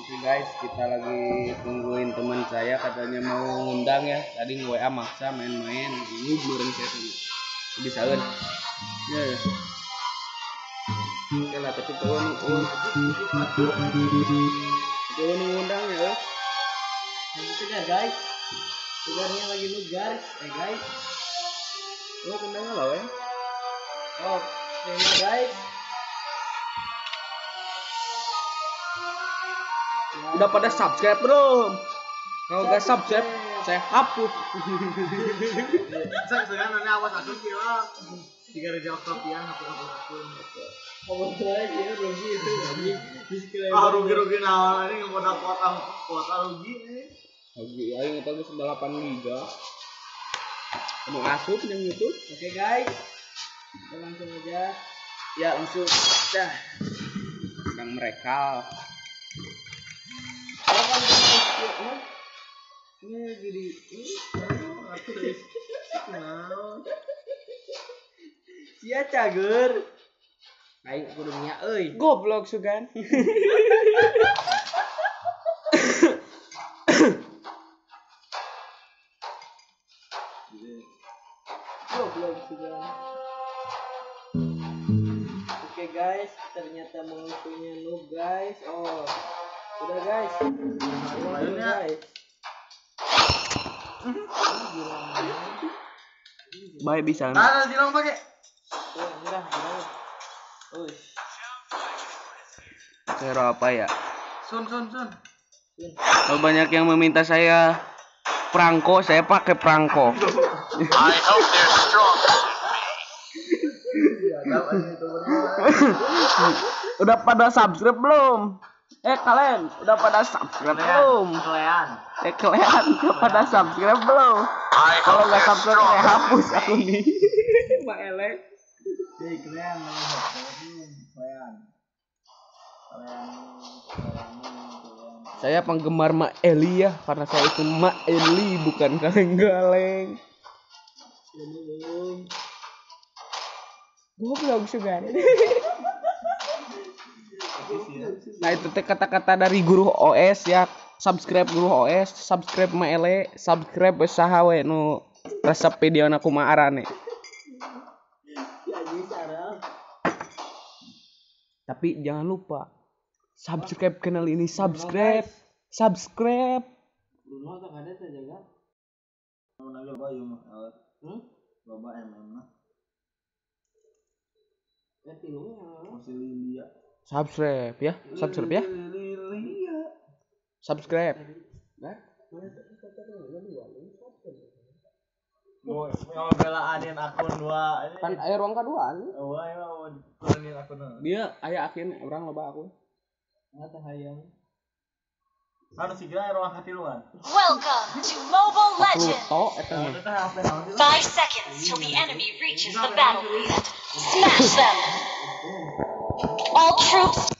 Oke guys, kita lagi tungguin teman saya katanya mau ngundang ya. Tadi nge-WA maksa main-main. Ini belum saya tuh. Bisa kan? Ya. Oke lah, tapi tuan ngundang ya. Itu kan guys. Segarnya lagi nugar, guys. Oh, kendang lah ya. Oh, ini guys. Udah pada subscribe belum? Kalau nggak subscribe, saya hapus. Saya nanya awas aku kira. Jika ada jawab kopian aku. Oh, saya kira rugi itu anjing. Rugi awal ini mau dapat kuota rugi nih. Rugi ayo ngetol 8 giga. Mau asup yang itu. Oke guys. Kita langsung aja. Ya langsung. Dah. Sedang mereka. Ini jadi aku dari sia cager. Aing kudu nya euy. Goblok sugan. Goblok sugan. Oke guys, ternyata musuhnya noob guys. Oh. Udah guys. Udah guys. Baik bisa. Ada silang pakai. Udah. Cara apa ya? Sun. Kalau banyak yang meminta saya perangko, saya pakai perangko. I hope they're strong. Udah pada subscribe belum? Kalian udah pada subscribe belum? Kalian udah pada subscribe belum? Kalau nggak subscribe saya hapus akun ini. Mbak Elek. Kalian Saya penggemar Mak Eli ya, karena saya itu Mak Eli bukan kaleng-kaleng. Goblok sugan. Nah itu teh kata-kata dari guru OS ya. Subscribe guru OS, subscribe Mak Ele, subscribe saha we nu resep video na kumaha arane. Tapi jangan lupa subscribe channel ini, subscribe. Bruno tak ada saja kan? Mau naga bayu mah. Loba MM. Lilia. Subscribe ya. Subscribe. Nah, Mau belain akun 2. kan aya ruang kaduaan. Oh, ayo turunin akun. Dia aya akhirnya orang loba akun. Ngata hayang. Harus segera ruang katiluan. Welcome to Mobile Legends! Pluto eta mah. 5 seconds till the enemy reaches the battlefield. Smash them! All troops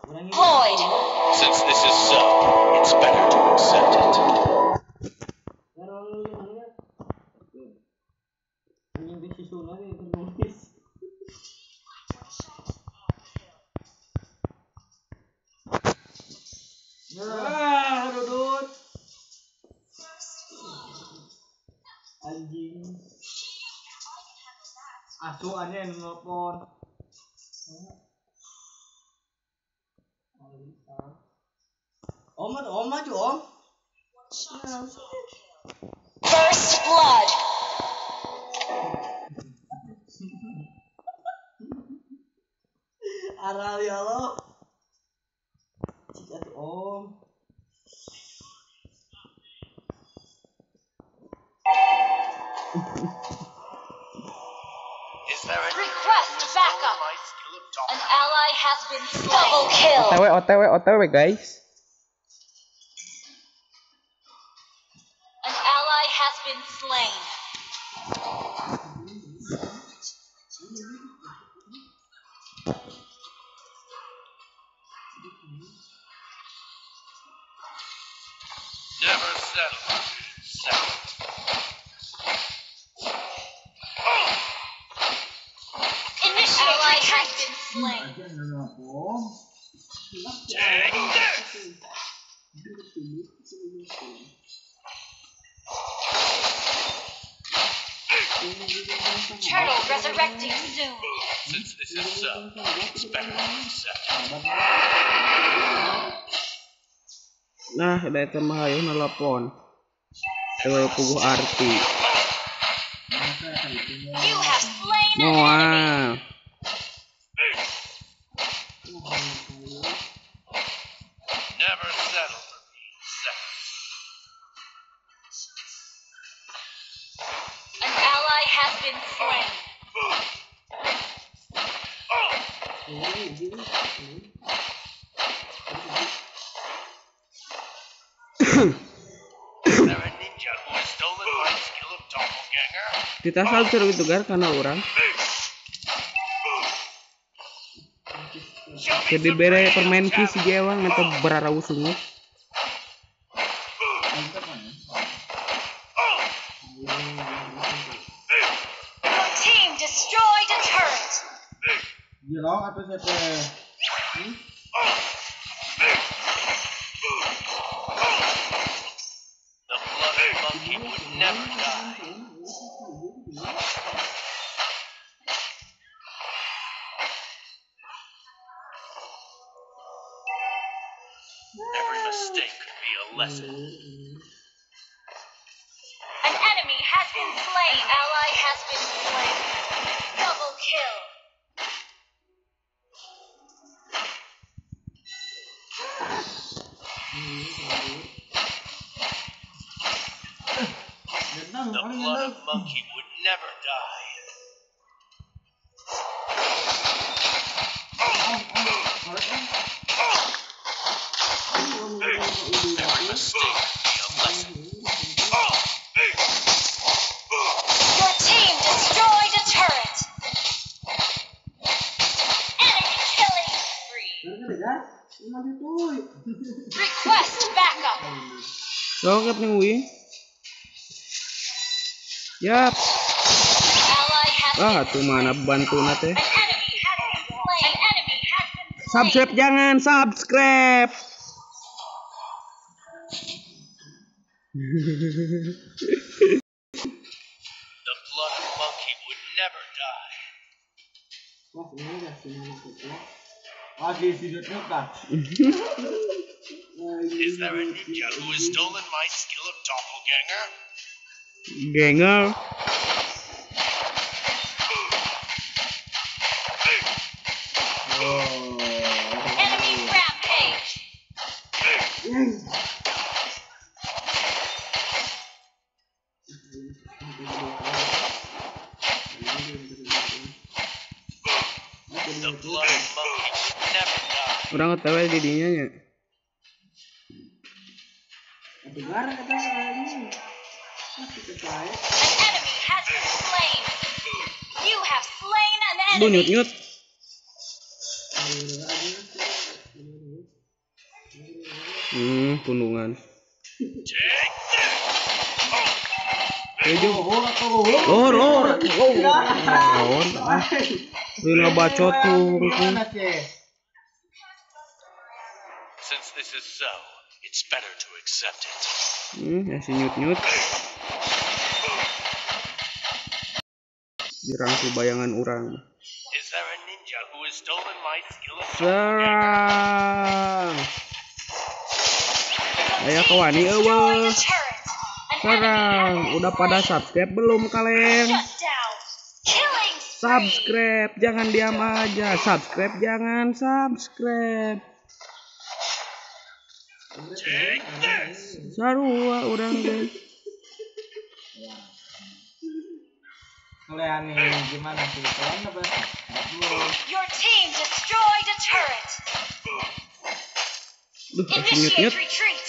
deployed! Since this is so, it's better to accept it. Dudut. Anjing. Asuhannya yang nelpon. Om maju om. First blood! Arali halo. Cik atuh om. Is there any Request backup! my skill of top? An ally has been double kill! OTW guys. An ally has been slain. Never settle. Settle. Initiate retreat! slain. Turtle resurrecting soon. Since this is so, it's better to accept it. Nah, ada itu mah ayo nelpon. Tewe puguh arti. You have slain an enemy. Moal. Never settle for being second. An ally has been slain. Is there a ninja who has stolen my skill of doppelganger? Kita salcer gitu gar karena orang. Jadi bere permain ki si gewang atau berara usungnya. Your team destroyed a turret. Jelong atau siapa? The blooded monkey would never die. Every mistake could be a lesson. An enemy has been slain. An ally has been slain. Double kill. The blooded monkey would never die. Every mistake could be a lesson. Your team destroyed a turret. Enemy killing spree. Request backup. Sokap nih wing. Yap. Ally has Ah, been tuh mana bantu nate. An enemy has been slain. An enemy has been slain. Subscribe jangan subscribe. The blooded monkey would never die. Lagi sudutnya kah? Is there a ninja who has stolen my skill of doppelganger? Ganger. Enemy rampage. The blooded monkey would never die. Orang ketawa didinya nya. An enemy has been slain. You have slain an Bunyut enemy. nyut. Pundungan. Take this! Tujuh. Lor. Lawan. Rina bacot tuh. Since this is so, it's better to accept it. Si nyut. Dirangku bayangan orang. Is there a ninja who has stolen my skill of Serang. Ayo kawani Destroyed a eueuh. turret. An Serang. enemy has Udah pada subscribe belum kalian? shut down. Killing spree. Subscribe, jangan diam aja. Subscribe, jangan subscribe. Take this! Sarua orang deh. Kalian nih gimana sih? Kalian apa? Your team destroyed a turret. Duh, kasih Initiate nyut. retreat.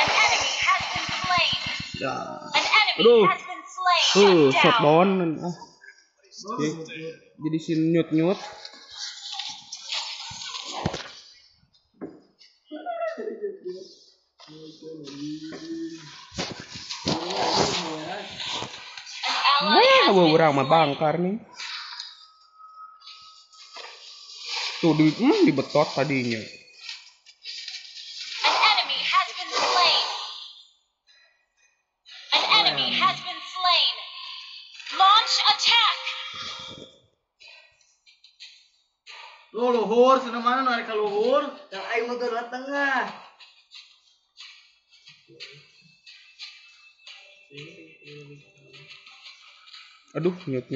An enemy has been slain. Ya. An enemy Aduh. has been slain. Shot Shut down. down. Jadi si nyut. An ally has been orang mah slain. bangkar nih. Tuh dibetot tadinya. An enemy has been slain. An enemy has been slain. Launch attack. Lo luhur, sana mana narik ke luhur? Yang aing motor di tengah. Aduh, nyut.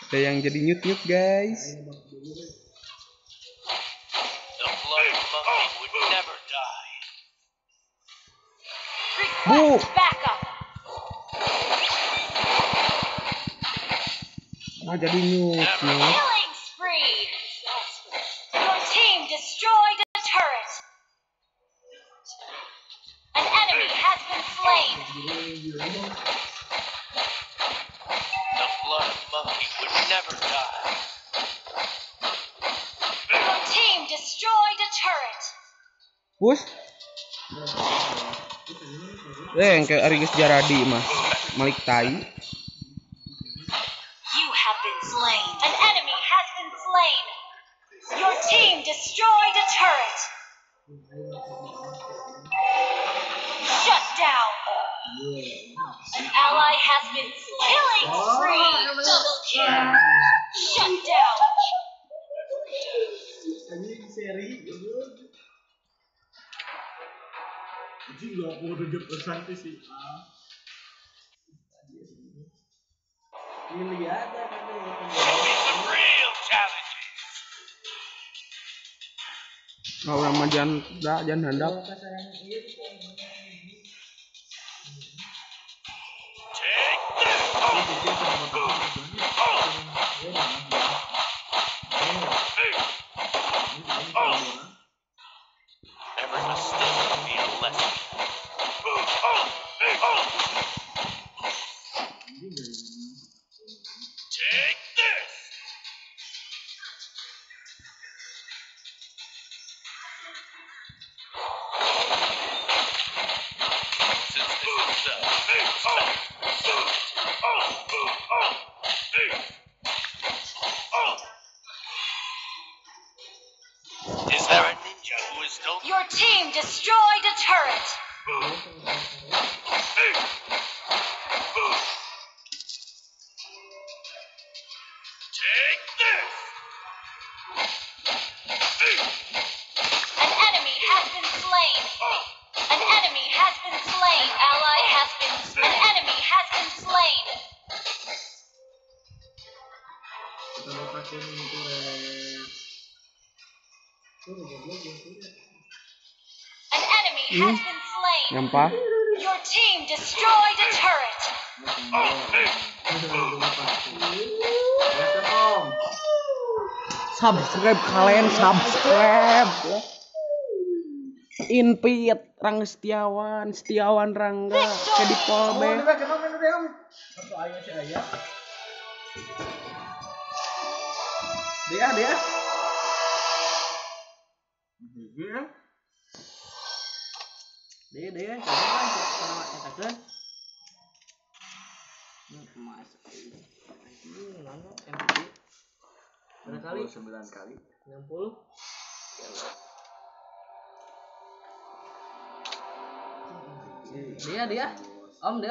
Ada yang jadi nyut guys. The blood monkey would never die. Request backup. Jadi nyut. Killing spree. Your team destroyed a turret. An enemy has been slain. The blood monkey would never die. Your team destroyed a turret. Push. Yang kayak Arigis Jaradi mah. Malik Tai. You have been slain. An enemy has been slain. Your team destroyed a turret. Shut down. An ally has been slain. Killing spree. Double kill. Shut down. Ini seri. Ini 27% sih. Ini lihat ada The real challenges. Orang mah jangan handap. Take every mistake will be a lesson. Take this. Since this is so, is there a ninja who is still? Your team destroyed a turret. Take this. An enemy has been slain. An enemy has been slain. Ally has been. An enemy has been slain. kita pakai itu An enemy has been slain. Nyampah. Your team destroyed a turret. Subscribe kalian, subscribe. Invite Rangga Setiawan Rangga ke di Polbe. Dia. Dia katakan. Berapa kali? 9 kali. 60. Dia. Om.